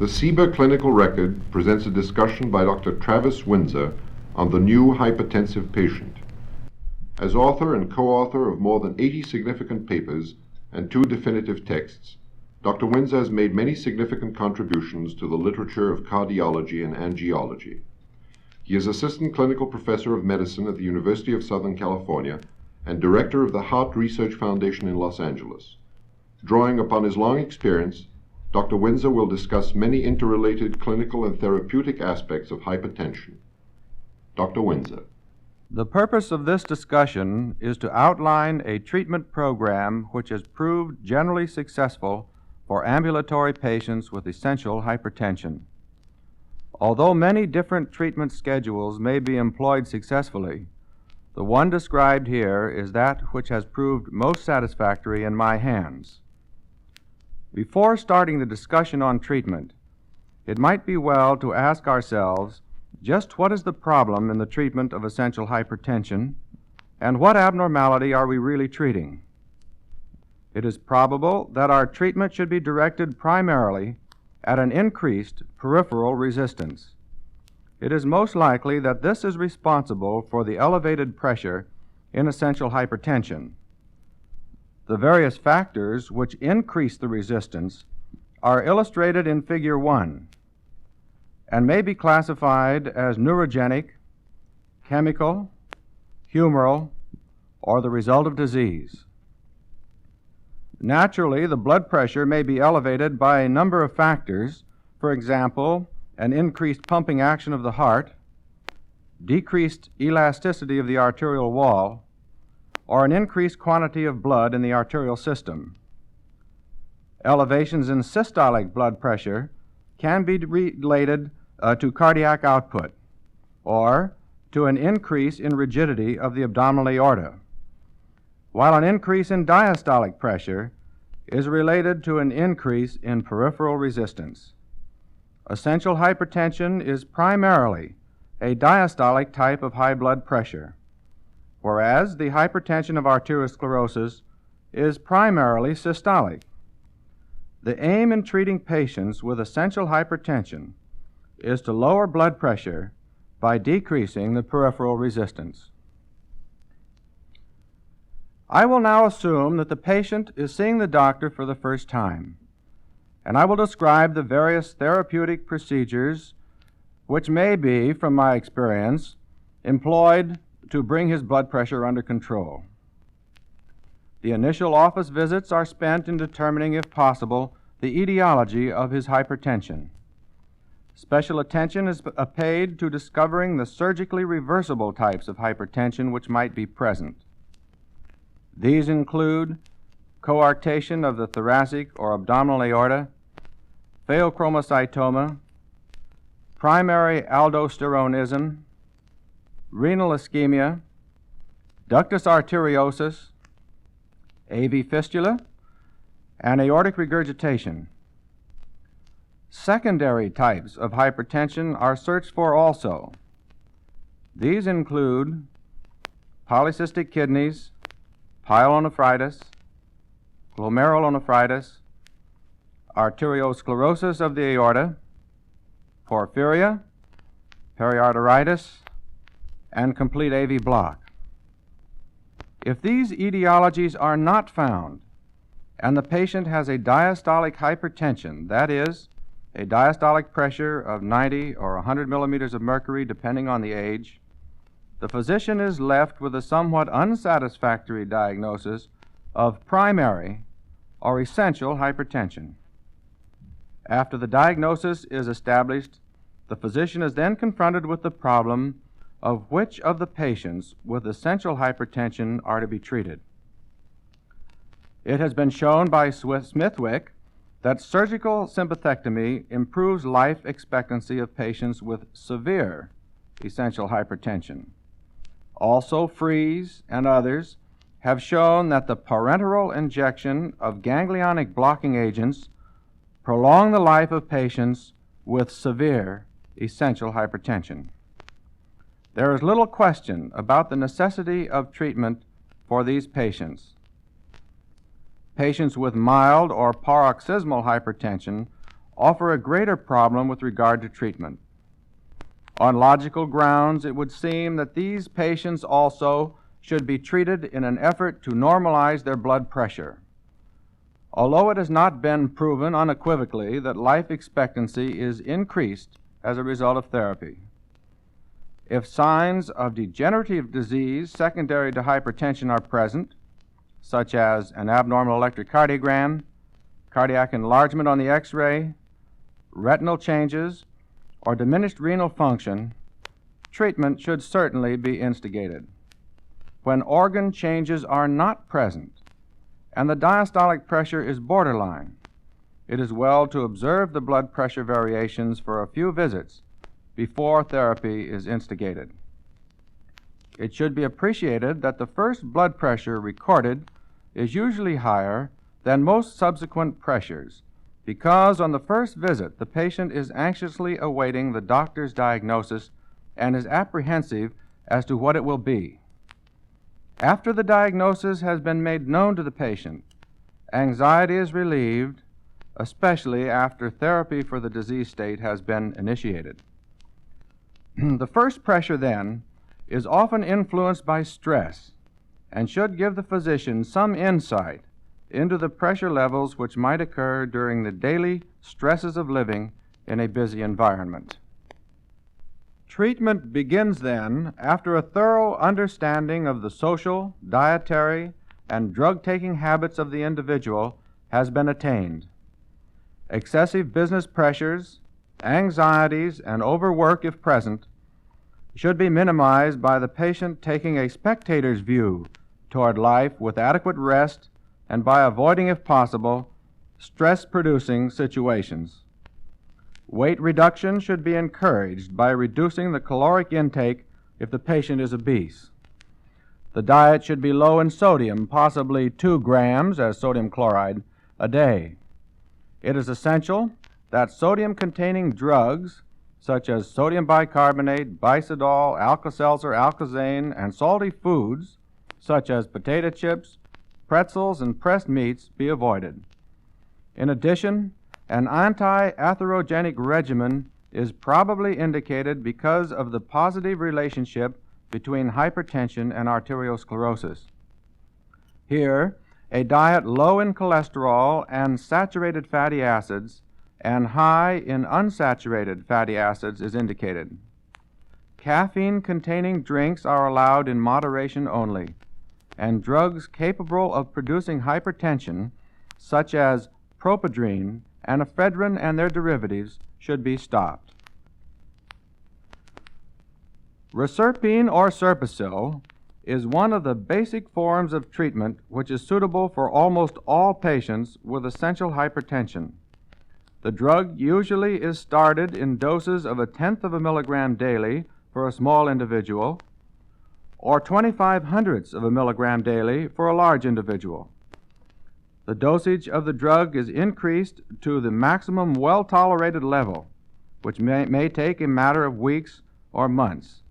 The CIBA clinical record presents a discussion by Dr. Travis Winsor on the new hypertensive patient. As author and co-author of more than 80 significant papers and 2 definitive texts, Dr. Winsor has made many significant contributions to the literature of cardiology and angiology. He is Assistant Clinical Professor of Medicine at the University of Southern California and Director of the Heart Research Foundation in Los Angeles. Drawing upon his long experience, Dr. Winsor will discuss many interrelated clinical and therapeutic aspects of hypertension. Dr. Winsor. The purpose of this discussion is to outline a treatment program which has proved generally successful for ambulatory patients with essential hypertension. Although many different treatment schedules may be employed successfully, the one described here is that which has proved most satisfactory in my hands. Before starting the discussion on treatment, it might be well to ask ourselves just what is the problem in the treatment of essential hypertension, and what abnormality are we really treating? It is probable that our treatment should be directed primarily at an increased peripheral resistance. It is most likely that this is responsible for the elevated pressure in essential hypertension. The various factors which increase the resistance are illustrated in Figure 1 and may be classified as neurogenic, chemical, humoral, or the result of disease. Naturally, the blood pressure may be elevated by a number of factors, for example, an increased pumping action of the heart, decreased elasticity of the arterial wall, or an increased quantity of blood in the arterial system. Elevations in systolic blood pressure can be related to cardiac output or to an increase in rigidity of the abdominal aorta, while an increase in diastolic pressure is related to an increase in peripheral resistance. Essential hypertension is primarily a diastolic type of high blood pressure, whereas the hypertension of arteriosclerosis is primarily systolic. The aim in treating patients with essential hypertension is to lower blood pressure by decreasing the peripheral resistance. I will now assume that the patient is seeing the doctor for the first time, and I will describe the various therapeutic procedures which may be, from my experience, employed to bring his blood pressure under control. The initial office visits are spent in determining, if possible, the etiology of his hypertension. Special attention is paid to discovering the surgically reversible types of hypertension which might be present. These include coarctation of the thoracic or abdominal aorta, pheochromocytoma, primary aldosteronism, renal ischemia, ductus arteriosus, AV fistula, and aortic regurgitation. Secondary types of hypertension are searched for also. These include polycystic kidneys, pyelonephritis, glomerulonephritis, arteriosclerosis of the aorta, porphyria, periarteritis, and complete AV block. If these etiologies are not found, and the patient has a diastolic hypertension, that is, a diastolic pressure of 90 or 100 millimeters of mercury, depending on the age, the physician is left with a somewhat unsatisfactory diagnosis of primary or essential hypertension. After the diagnosis is established, the physician is then confronted with the problem of which of the patients with essential hypertension are to be treated. It has been shown by Smithwick that surgical sympathectomy improves life expectancy of patients with severe essential hypertension. Also, Fries and others have shown that the parenteral injection of ganglionic blocking agents prolong the life of patients with severe essential hypertension. There is little question about the necessity of treatment for these patients. Patients with mild or paroxysmal hypertension offer a greater problem with regard to treatment. On logical grounds, it would seem that these patients also should be treated in an effort to normalize their blood pressure. Although it has not been proven unequivocally that life expectancy is increased as a result of therapy, if signs of degenerative disease secondary to hypertension are present, such as an abnormal electrocardiogram, cardiac enlargement on the X-ray, retinal changes, or diminished renal function, treatment should certainly be instigated. When organ changes are not present and the diastolic pressure is borderline, it is well to observe the blood pressure variations for a few visits before therapy is instigated. It should be appreciated that the first blood pressure recorded is usually higher than most subsequent pressures because on the first visit the patient is anxiously awaiting the doctor's diagnosis and is apprehensive as to what it will be. After the diagnosis has been made known to the patient, anxiety is relieved, especially after therapy for the disease state has been initiated. The first pressure, then, is often influenced by stress and should give the physician some insight into the pressure levels which might occur during the daily stresses of living in a busy environment. Treatment begins then after a thorough understanding of the social, dietary, and drug-taking habits of the individual has been attained. Excessive business pressures, anxieties, and overwork, if present, should be minimized by the patient taking a spectator's view toward life with adequate rest and by avoiding, if possible, stress-producing situations. Weight reduction should be encouraged by reducing the caloric intake if the patient is obese. The diet should be low in sodium, possibly 2 grams as sodium chloride a day. It is essential that sodium-containing drugs such as sodium bicarbonate, Bicidol, Alka-Seltzer, Alkazane, and salty foods such as potato chips, pretzels, and pressed meats be avoided. In addition, an anti-atherogenic regimen is probably indicated because of the positive relationship between hypertension and arteriosclerosis. Here, a diet low in cholesterol and saturated fatty acids and high in unsaturated fatty acids is indicated. Caffeine-containing drinks are allowed in moderation only, and drugs capable of producing hypertension, such as propedrine and ephedrine and their derivatives, should be stopped. Reserpine or Serpacil is one of the basic forms of treatment which is suitable for almost all patients with essential hypertension. The drug usually is started in doses of 1/10 of a milligram daily for a small individual, or 0.25 of a milligram daily for a large individual. The dosage of the drug is increased to the maximum well-tolerated level, which may take a matter of weeks or months.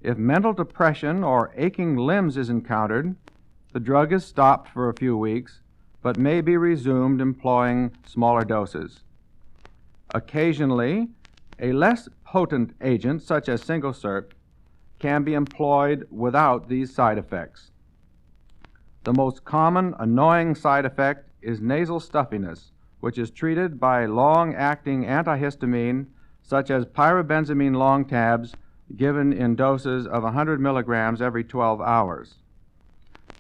If mental depression or aching limbs is encountered, the drug is stopped for a few weeks, but may be resumed employing smaller doses. Occasionally, a less potent agent, such as single SERP, can be employed without these side effects. The most common annoying side effect is nasal stuffiness, which is treated by long-acting antihistamine, such as pyrobenzamine long tabs, given in doses of 100 milligrams every 12 hours.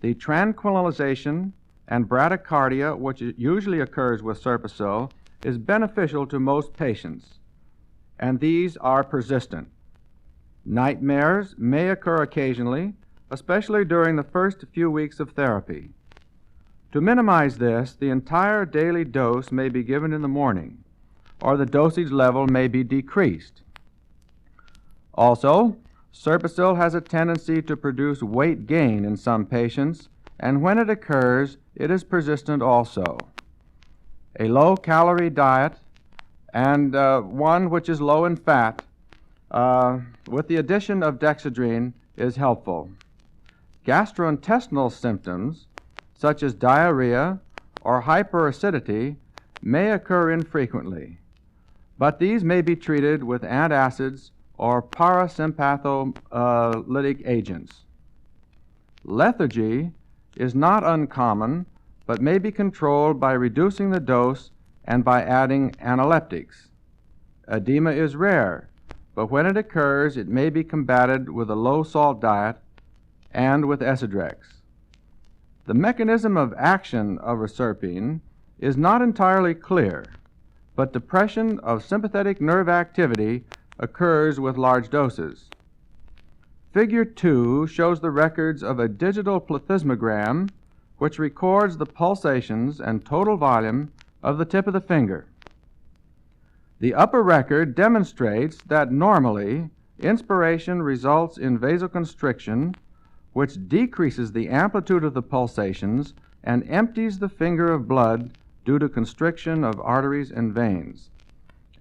The tranquilization and bradycardia, which usually occurs with Serpacil, is beneficial to most patients, and these are persistent. Nightmares may occur occasionally, especially during the first few weeks of therapy. To minimize this, the entire daily dose may be given in the morning, or the dosage level may be decreased. Also, Serpacil has a tendency to produce weight gain in some patients, and when it occurs, it is persistent also. A low-calorie diet and one which is low in fat, with the addition of dexedrine, is helpful. Gastrointestinal symptoms, such as diarrhea or hyperacidity, may occur infrequently, but these may be treated with antacids or parasympatholytic agents. Lethargy is not uncommon, but may be controlled by reducing the dose and by adding analeptics. Edema is rare, but when it occurs, it may be combated with a low-salt diet and with Esidrex. The mechanism of action of reserpine is not entirely clear, but depression of sympathetic nerve activity occurs with large doses. Figure 2 shows the records of a digital plethysmogram which records the pulsations and total volume of the tip of the finger. The upper record demonstrates that normally inspiration results in vasoconstriction, which decreases the amplitude of the pulsations and empties the finger of blood due to constriction of arteries and veins.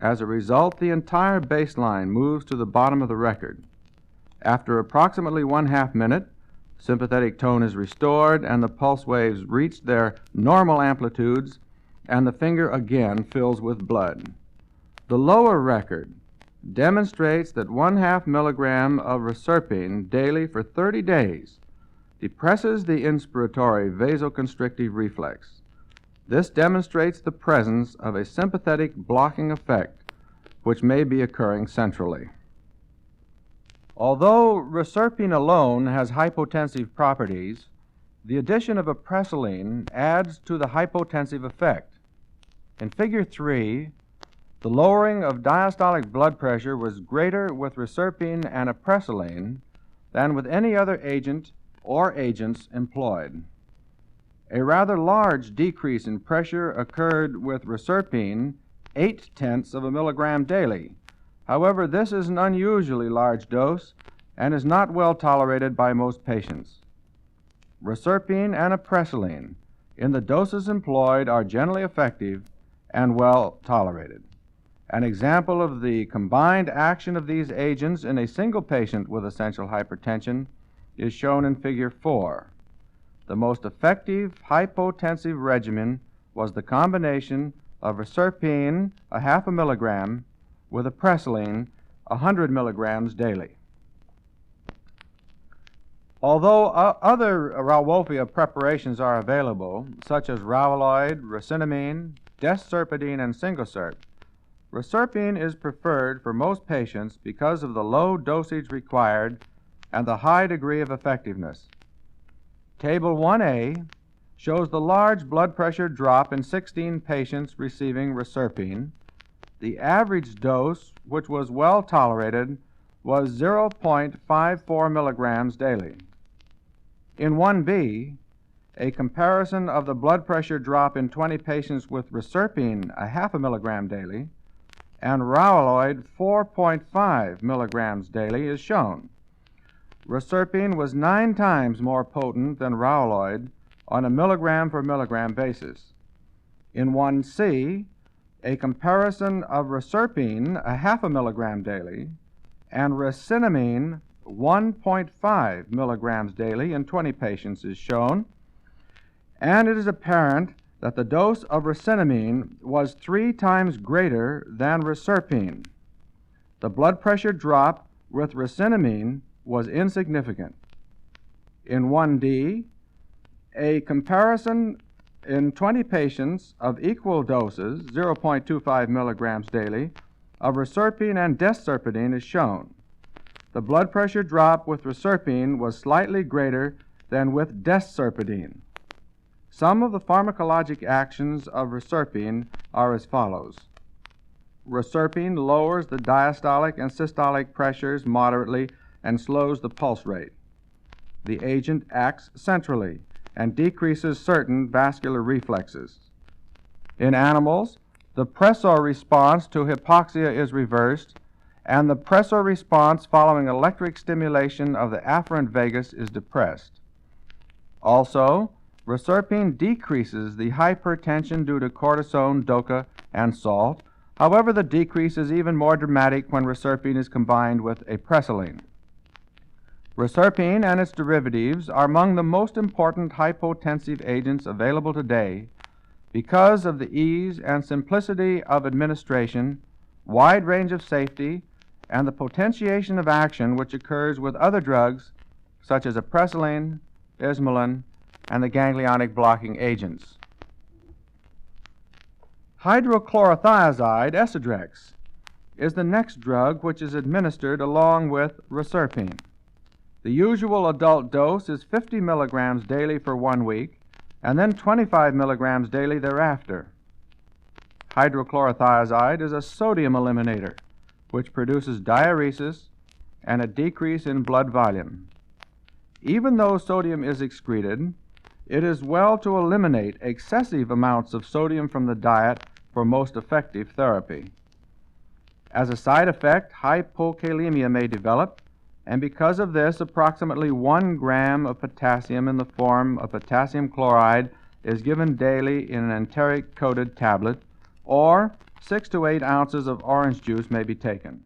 As a result, the entire baseline moves to the bottom of the record. After approximately 1/2 minute, sympathetic tone is restored and the pulse waves reach their normal amplitudes and the finger again fills with blood. The lower record demonstrates that 1/2 milligram of reserpine daily for 30 days depresses the inspiratory vasoconstrictive reflex. This demonstrates the presence of a sympathetic blocking effect which may be occurring centrally. Although reserpine alone has hypotensive properties, the addition of apresyline adds to the hypotensive effect. In Figure 3, the lowering of diastolic blood pressure was greater with reserpine and apresyline than with any other agent or agents employed. A rather large decrease in pressure occurred with reserpine, 0.8 of a milligram daily. However, this is an unusually large dose and is not well tolerated by most patients. Reserpine and apresyline in the doses employed are generally effective and well tolerated. An example of the combined action of these agents in a single patient with essential hypertension is shown in Figure 4. The most effective hypotensive regimen was the combination of reserpine, 0.5 milligram, with apresyline, 100 milligrams daily. Although other Rauwolfia preparations are available, such as rauwoloid, racemine, desserpidine, and singosert, reserpine is preferred for most patients because of the low dosage required and the high degree of effectiveness. Table 1A shows the large blood pressure drop in 16 patients receiving reserpine. The average dose, which was well tolerated, was 0.54 milligrams daily. In 1B, a comparison of the blood pressure drop in 20 patients with reserpine, 0.5 milligram daily, and rauwoloid, 4.5 milligrams daily, is shown. Reserpine was 9 times more potent than rauwoloid on a milligram per milligram basis. In 1C, a comparison of reserpine, 0.5 milligram daily, and racemine, 1.5 milligrams daily in 20 patients is shown, and it is apparent that the dose of racemine was 3 times greater than reserpine. The blood pressure drop with racemine was insignificant. In 1D, a comparison in 20 patients of equal doses, 0.25 milligrams daily, of reserpine and desserpidine is shown. The blood pressure drop with reserpine was slightly greater than with desserpidine. Some of the pharmacologic actions of reserpine are as follows. Reserpine lowers the diastolic and systolic pressures moderately and slows the pulse rate. The agent acts centrally and decreases certain vascular reflexes. In animals, the pressor response to hypoxia is reversed, and the pressor response following electric stimulation of the afferent vagus is depressed. Also, reserpine decreases the hypertension due to cortisone, DOCA, and salt. However, the decrease is even more dramatic when reserpine is combined with apresyline. Reserpine and its derivatives are among the most important hypotensive agents available today because of the ease and simplicity of administration wide range of safety, and the potentiation of action which occurs with other drugs such as apresilane, ismalin, and the ganglionic blocking agents. Hydrochlorothiazide, Esidrex, is the next drug which is administered along with reserpine. The usual adult dose is 50 milligrams daily for 1 week, and then 25 milligrams daily thereafter. Hydrochlorothiazide is a sodium eliminator, which produces diuresis and a decrease in blood volume. Even though sodium is excreted, it is well to eliminate excessive amounts of sodium from the diet for most effective therapy. As a side effect, hypokalemia may develop, and because of this, approximately 1 gram of potassium in the form of potassium chloride is given daily in an enteric-coated tablet, or 6 to 8 ounces of orange juice may be taken.